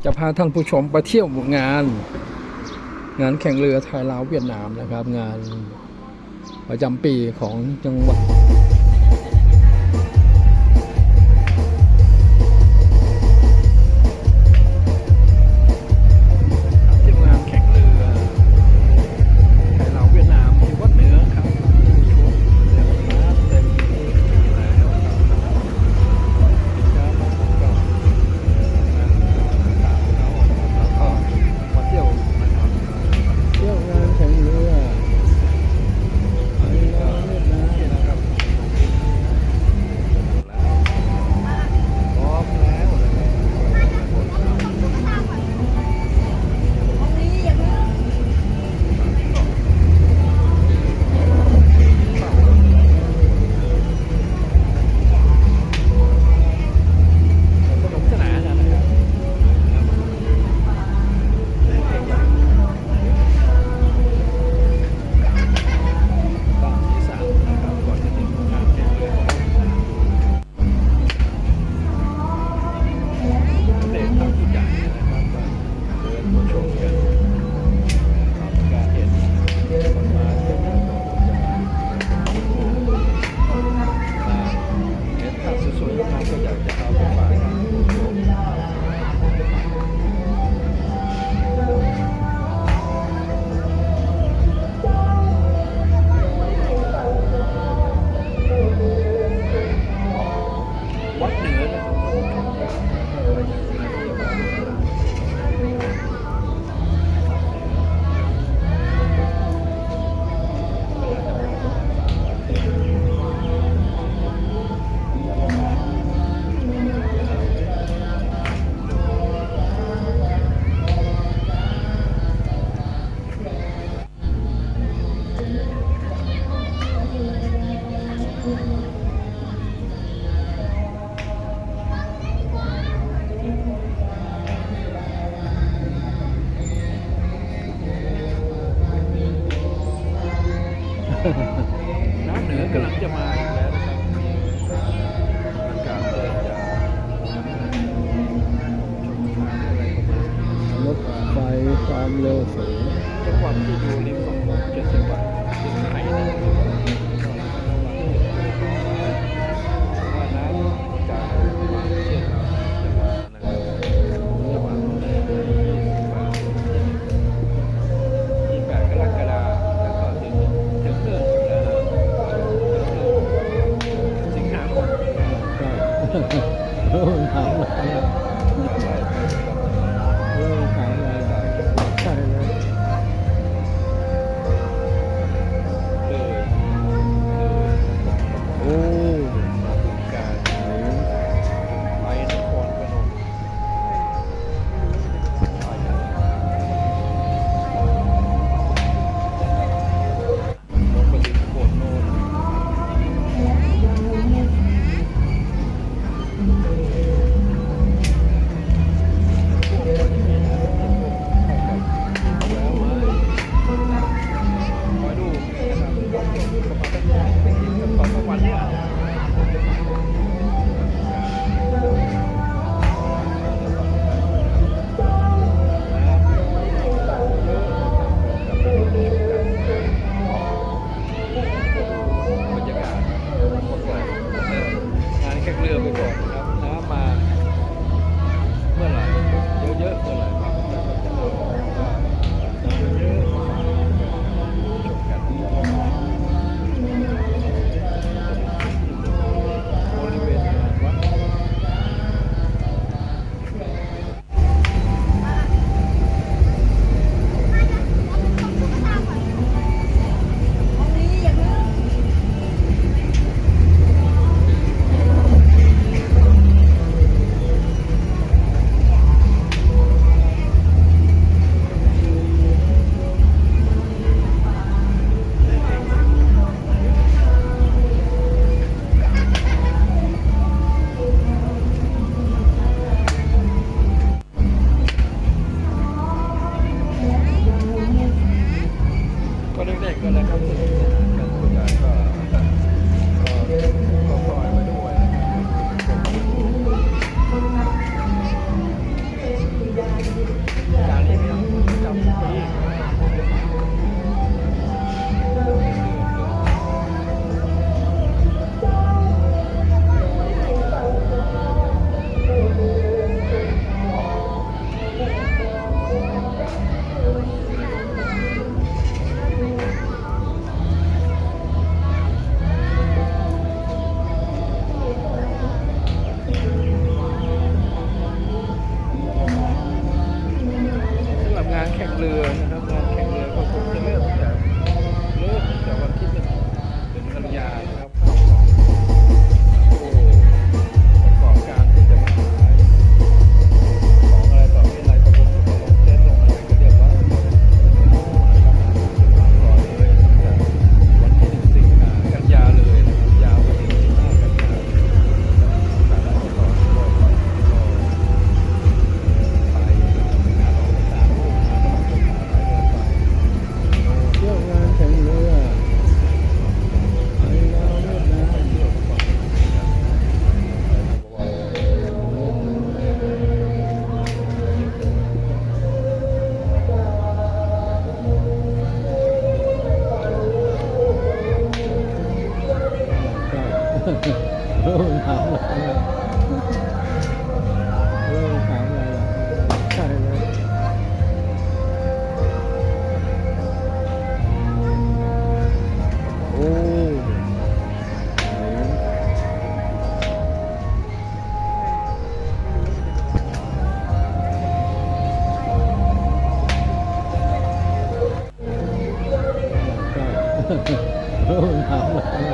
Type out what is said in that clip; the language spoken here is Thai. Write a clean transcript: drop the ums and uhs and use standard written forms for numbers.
จะพาท่านผู้ชมไปเที่ยวงานแข่งเรือไทยลาวเวียดนามนะครับ งานประจำปีของจังหวัดงานแข่งเรือไทยลาวเวียดนามที่วัดเหนือครับเต็มแล้วมาเที่ยวนะครับเที่ยวงานแข่งเรือไทยลาวเวียดนามนะครับพร้อมแล้วสนุกสนานนะครับตอนที่3นะครับก่อนจะถึงงานแข่งเรือเด็กทั้งผู้ใหญ่นะครับเดินชมกันการเห็นคนมาเที่ยวงานเห็นภาพสวยๆงามก็อยากจะเอาไปฝากท่านผู้ชมวัดเหนือน้ำเหนือกำลังจะมาอีกแล้วนะครับอากาศเริ่มจะรถไฟความเร็วสูงจังหวัดที่อยู่ริมฝั่งของ70 วัตต์ที่ไทยนะว่าน้ำจากบางเช่นเราจะมานะครับจะมา28 กรกฎาคมแล้วก็ถึงเดือนสิงหาคมเริ่มถามอะไรเริ่มถามอะไรใช่เลย น้ำเลย